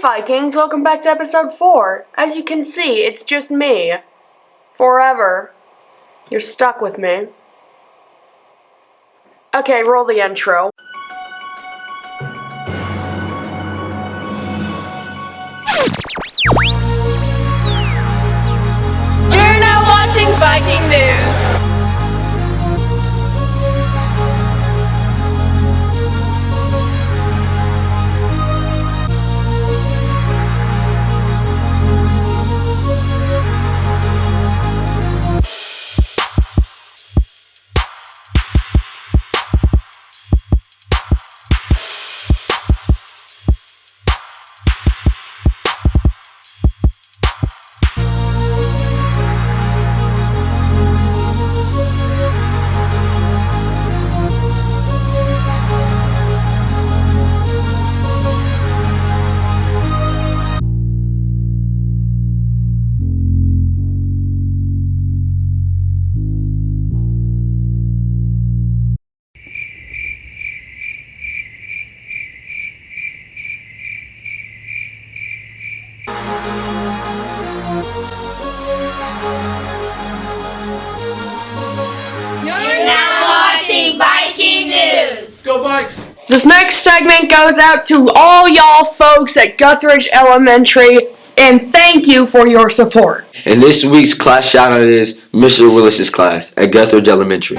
Vikings, welcome back to episode 4. As you can see, it's just me. Forever. You're stuck with me. Okay, roll the intro. You're now watching Viking News. You're now watching Viking News. Go Vikes! This next segment goes out to all y'all folks at Guthridge Elementary, and thank you for your support. And this week's class shout-out is Mr. Willis's class at Guthridge Elementary.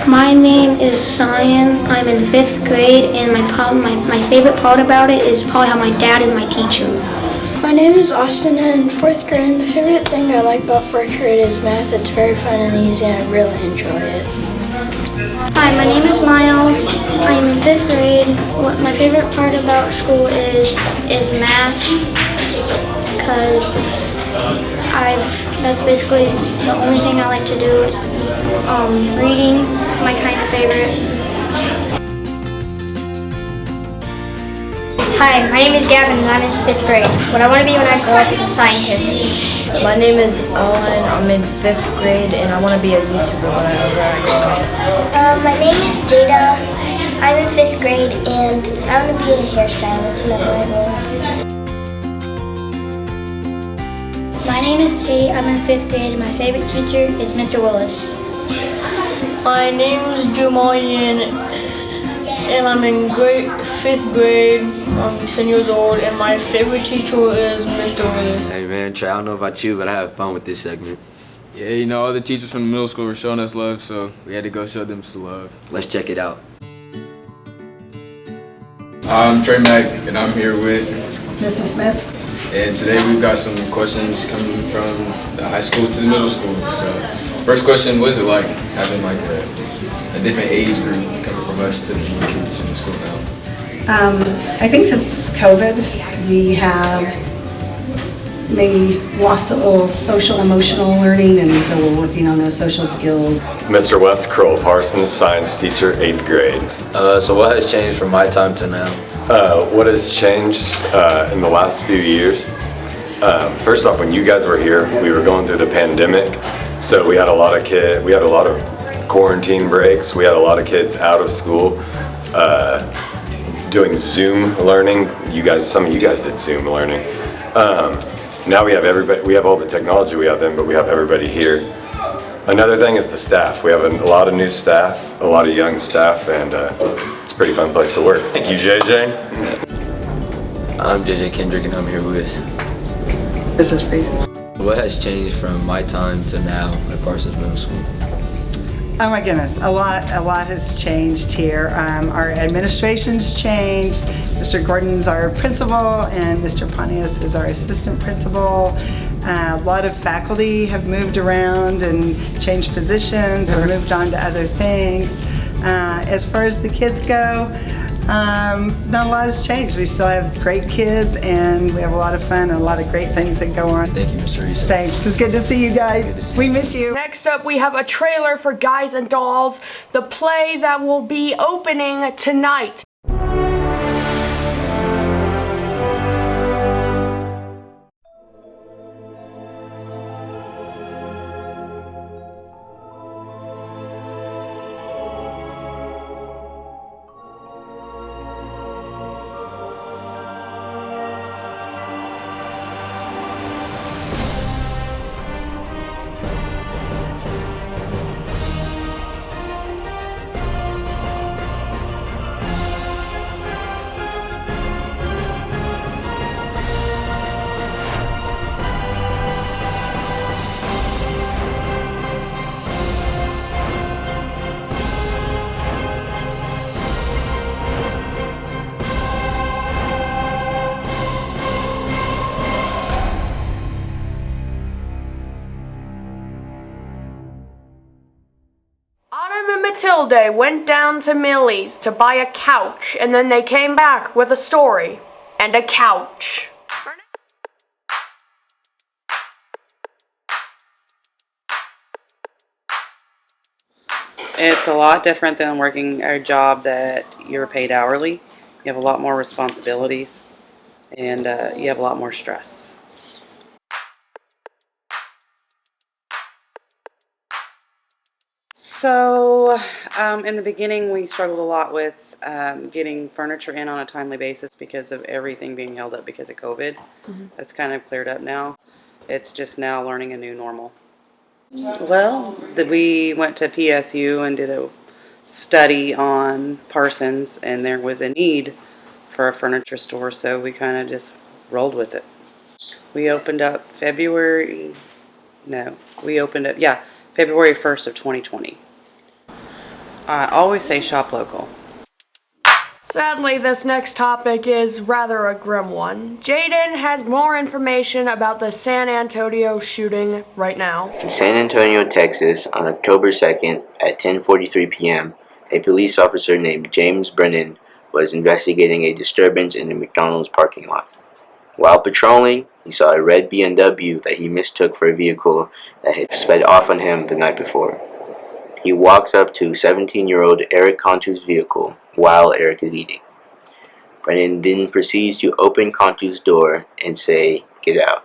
My name is Cyan. I'm in 5th grade, and my favorite part about it is probably how my dad is my teacher. My name is Austin, and in 4th grade, the favorite thing I like about 4th grade is math. It's very fun and easy, and I really enjoy it. Hi, my name is Miles. I am in 5th grade. What my favorite part about school is math, because that's basically the only thing I like to do. Reading, my kind of favorite. Hi, my name is Gavin and I'm in 5th grade. What I want to be when I grow up is a scientist. My name is Owen. I'm in 5th grade and I want to be a YouTuber when I grow up. My name is Jada. I'm in 5th grade and I want to be a hairstylist whenever I grow up. My name is Tate. I'm in 5th grade and my favorite teacher is Mr. Willis. My name is Julian and I'm in 5th grade. I'm 10 years old and my favorite teacher is Mr. Willis. Hey man, Trey, I don't know about you, but I have fun with this segment. Yeah, you know, all the teachers from the middle school were showing us love, so we had to go show them some love. Let's check it out. I'm Trey Mack, and I'm here with Mrs. Smith. And today we've got some questions coming from the high school to the middle school. So, first question, what is it like having like a different age group coming from us to the new kids in the school now? I think since COVID, we have maybe lost a little social emotional learning, and so we're working on those social skills. Mr. Wes Kroll Parsons, science teacher, 8th grade. So what has changed from my time to now? What has changed in the last few years? First off, when you guys were here, we were going through the pandemic, so we had a lot of quarantine breaks. We had a lot of kids out of school doing Zoom learning. Some of you guys did Zoom learning. Now we have everybody. We have all the technology we have then, but we have everybody here. Another thing is the staff. We have a lot of new staff, a lot of young staff, and it's a pretty fun place to work. Thank you, JJ. I'm JJ Kendrick, and I'm here with Mrs. Priest. What has changed from my time to now at Parsons Middle School? Oh my goodness, a lot has changed here. Our administration's changed. Mr. Gordon's our principal and Mr. Pontius is our assistant principal. A lot of faculty have moved around and changed positions or moved on to other things. As far as the kids go, not a lot has changed. We still have great kids and we have a lot of fun and a lot of great things that go on. Thank you, Mr. Reese. Thanks, it's good to see you guys. We miss you. Next up, we have a trailer for Guys and Dolls, the play that will be opening tonight. Memorial Day went down to Millie's to buy a couch, and then they came back with a story and a couch. It's a lot different than working a job that you're paid hourly. You have a lot more responsibilities, and you have a lot more stress. So, in the beginning, we struggled a lot with getting furniture in on a timely basis because of everything being held up because of COVID. That's kind of cleared up now. It's just now learning a new normal. Well, we went to PSU and did a study on Parsons, and there was a need for a furniture store, so we kind of just rolled with it. We opened up February 1st of 2020. I always say shop local. Sadly, this next topic is rather a grim one. Jaden has more information about the San Antonio shooting right now. In San Antonio, Texas, on October 2nd at 10:43 p.m., a police officer named James Brennan was investigating a disturbance in the McDonald's parking lot. While patrolling, he saw a red BMW that he mistook for a vehicle that had sped off on him the night before. He walks up to 17-year-old Eric Cantu's vehicle while Eric is eating. Brennan then proceeds to open Cantu's door and say, "Get out."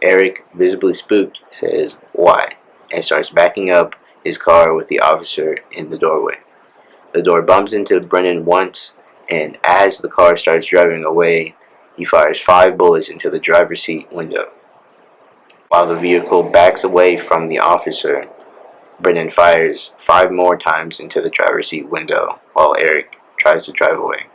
Eric, visibly spooked, says, "Why?" and starts backing up his car with the officer in the doorway. The door bumps into Brennan once, and as the car starts driving away, he fires 5 bullets into the driver's seat window. While the vehicle backs away from the officer, Brennan fires 5 more times into the driver's seat window while Eric tries to drive away.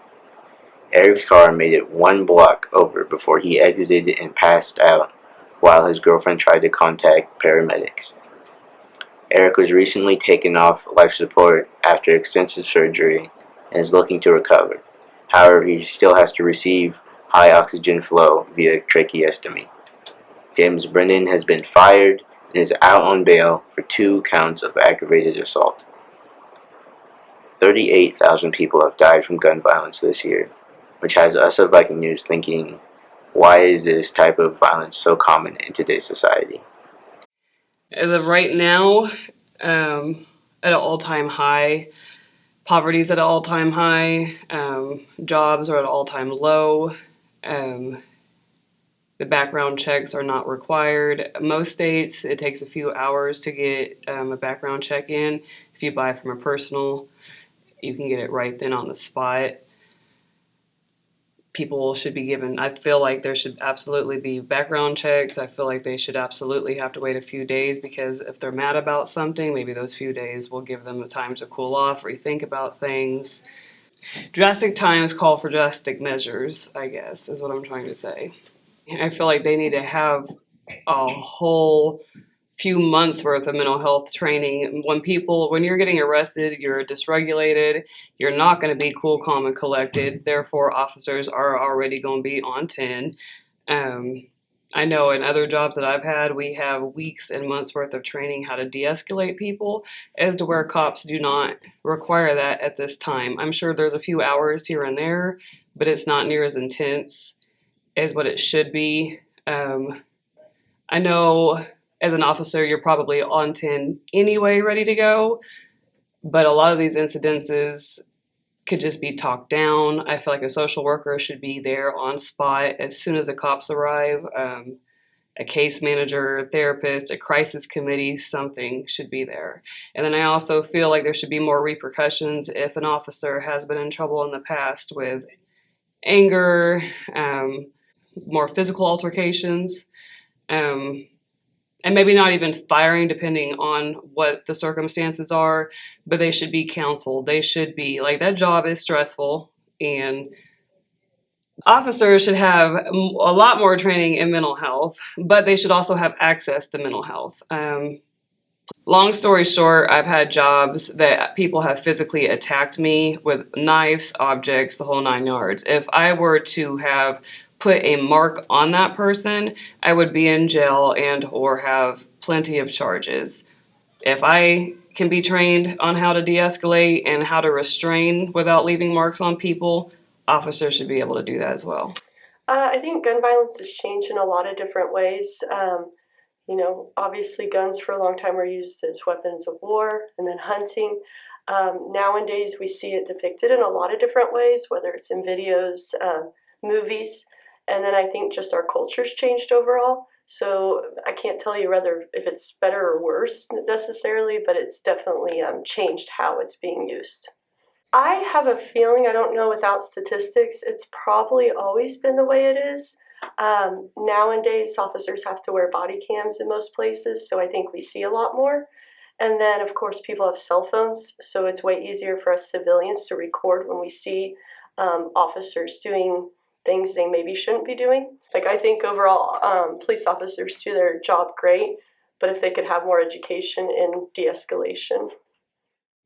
Eric's car made it 1 block over before he exited and passed out while his girlfriend tried to contact paramedics. Eric was recently taken off life support after extensive surgery and is looking to recover. However, he still has to receive high oxygen flow via tracheostomy. James Brennan has been fired and is out on bail for 2 counts of aggravated assault. 38,000 people have died from gun violence this year, which has us at Viking News thinking, why is this type of violence so common in today's society? As of right now, at an all-time high. Poverty's at an all-time high. Jobs are at an all-time low. The background checks are not required. Most states, it takes a few hours to get a background check in. If you buy from a personal, you can get it right then on the spot. People should be given, I feel like there should absolutely be background checks. I feel like they should absolutely have to wait a few days, because if they're mad about something, maybe those few days will give them the time to cool off, rethink about things. Drastic times call for drastic measures, I guess, is what I'm trying to say. I feel like they need to have a whole few months worth of mental health training. When you're getting arrested, you're dysregulated, you're not going to be cool, calm, and collected. Therefore, officers are already going to be on 10. I know in other jobs that I've had, we have weeks and months worth of training how to de-escalate people, as to where cops do not require that at this time. I'm sure there's a few hours here and there, but it's not near as intense as what it should be. I know as an officer, you're probably on 10 anyway, ready to go, but a lot of these incidences could just be talked down. I feel like a social worker should be there on spot as soon as the cops arrive. A case manager, a therapist, a crisis committee, something should be there. And then I also feel like there should be more repercussions if an officer has been in trouble in the past with anger, more physical altercations, and maybe not even firing, depending on what the circumstances are, but they should be counseled. They should be, like, that job is stressful, and officers should have a lot more training in mental health, but they should also have access to mental health. Long story short, I've had jobs that people have physically attacked me with knives, objects, the whole 9 yards. If I were to have put a mark on that person, I would be in jail and or have plenty of charges. If I can be trained on how to de-escalate and how to restrain without leaving marks on people, officers should be able to do that as well. I think gun violence has changed in a lot of different ways. Obviously guns for a long time were used as weapons of war and then hunting. Nowadays we see it depicted in a lot of different ways, whether it's in videos, movies, and then I think just our culture's changed overall. So I can't tell you whether if it's better or worse necessarily, but it's definitely changed how it's being used. I have a feeling, I don't know without statistics, it's probably always been the way it is. Nowadays, officers have to wear body cams in most places, so I think we see a lot more. And then, of course, people have cell phones, so it's way easier for us civilians to record when we see officers doing things they maybe shouldn't be doing. Like, I think overall, police officers do their job great, but if they could have more education in de-escalation.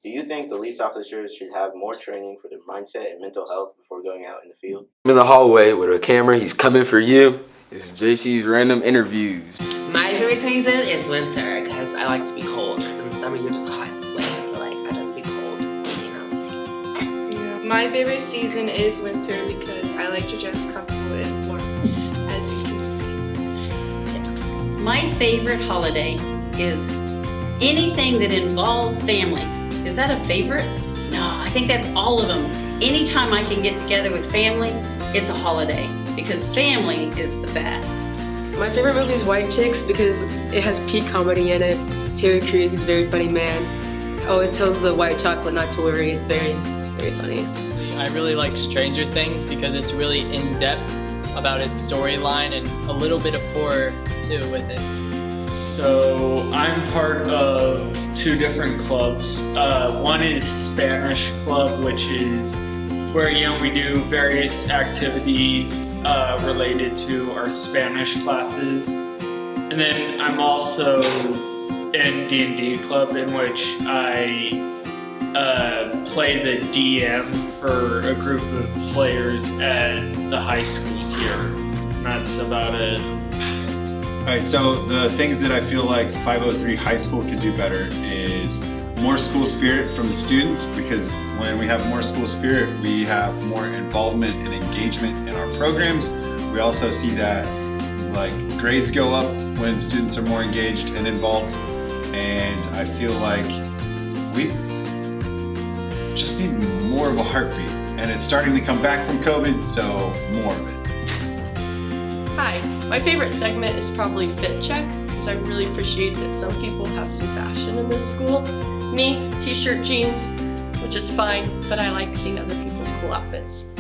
Do you think police officers should have more training for their mindset and mental health before going out in the field? I'm in the hallway with a camera. He's coming for you. It's JC's random interviews. My favorite season is winter because I like to be cold. Because in the summer you're just hot and sweating, so like I like to be cold, Yeah. My favorite season is winter because I like to dress comfortable and warm, as you can see. My favorite holiday is anything that involves family. Is that a favorite? No, I think that's all of them. Anytime I can get together with family, it's a holiday because family is the best. My favorite movie is White Chicks because it has peak comedy in it. Terry Crews is a very funny man. Always tells the white chocolate not to worry. It's very, very funny. I really like Stranger Things because it's really in-depth about its storyline and a little bit of horror too with it. So I'm part of two different clubs. One is Spanish Club, which is where we do various activities related to our Spanish classes. And then I'm also in D&D Club, in which I play the DM for a group of players at the high school here. And that's about it. Alright, so the things that I feel like 503 High School could do better is more school spirit from the students, because when we have more school spirit, we have more involvement and engagement in our programs. We also see that grades go up when students are more engaged and involved, and I feel like we just need more of a heartbeat, and it's starting to come back from COVID, so more of it. Hi, my favorite segment is probably Fit Check because I really appreciate that some people have some fashion in this school. Me, t-shirt, jeans, which is fine, but I like seeing other people's cool outfits.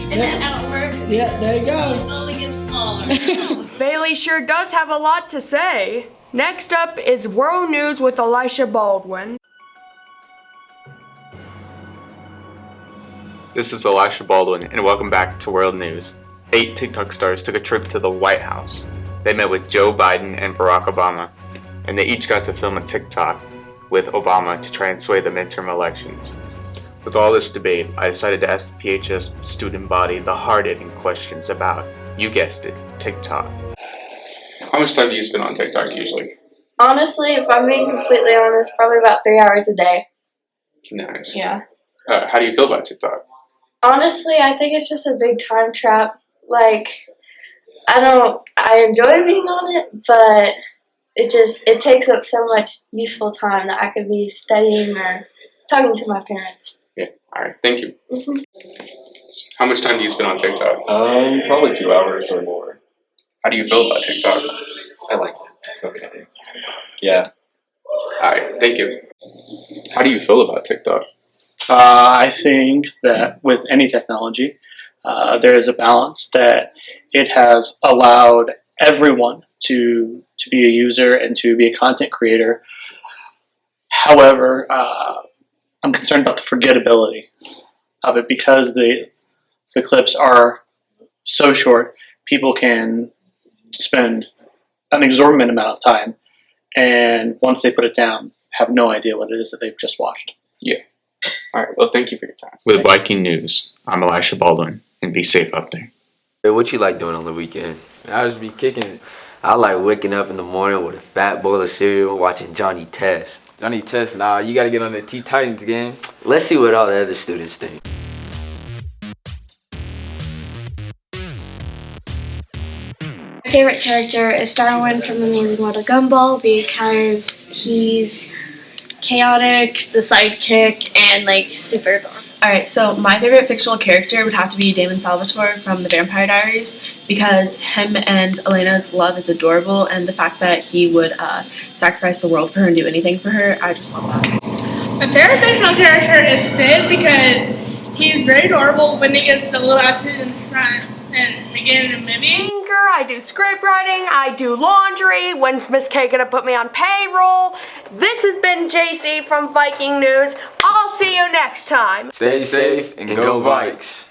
Isn't that how it works? Yeah, there you go. It slowly gets smaller. Bailey sure does have a lot to say. Next up is World News with Elisha Baldwin. This is Elisha Baldwin, and welcome back to World News. 8 TikTok stars took a trip to the White House. They met with Joe Biden and Barack Obama, and they each got to film a TikTok with Obama to try and sway the midterm elections. With all this debate, I decided to ask the PHS student body the hard-hitting questions about, you guessed it, TikTok. How much time do you spend on TikTok usually? Honestly, if I'm being completely honest, probably about 3 hours a day. Nice. Yeah. How do you feel about TikTok? Honestly, I think it's just a big time trap. I enjoy being on it, but it takes up so much useful time that I could be studying or talking to my parents. Yeah, alright, thank you. How much time do you spend on TikTok? Probably 2 hours or more. How do you feel about TikTok? I like it. It's okay. Yeah. Alright, thank you. How do you feel about TikTok? I think that with any technology, there is a balance that it has allowed everyone to be a user and to be a content creator. However, I'm concerned about the forgettability of it because the clips are so short. People can spend an exorbitant amount of time, and once they put it down, have no idea what it is that they've just watched. Yeah. All right. Well, thank you for your time. With Viking News, I'm Elisha Baldwin, and be safe out there. Hey, what you like doing on the weekend? I just be kicking it. I like waking up in the morning with a fat bowl of cereal, watching Johnny Test. Johnny Test, nah, you gotta get on the T-Titans game. Let's see what all the other students think. My favorite character is Darwin from Amazing World of Gumball because he's chaotic, the sidekick, and like super adorable. Alright, so my favorite fictional character would have to be Damon Salvatore from The Vampire Diaries because him and Elena's love is adorable, and the fact that he would sacrifice the world for her and do anything for her, I just love that. My favorite fictional character is Sid because he's very adorable when he gets the little attitude in front and beginning of the movie. I do script writing, I do laundry, when's Miss K gonna put me on payroll? This has been JC from Viking News. I'll see you next time. Stay safe and go Vikes.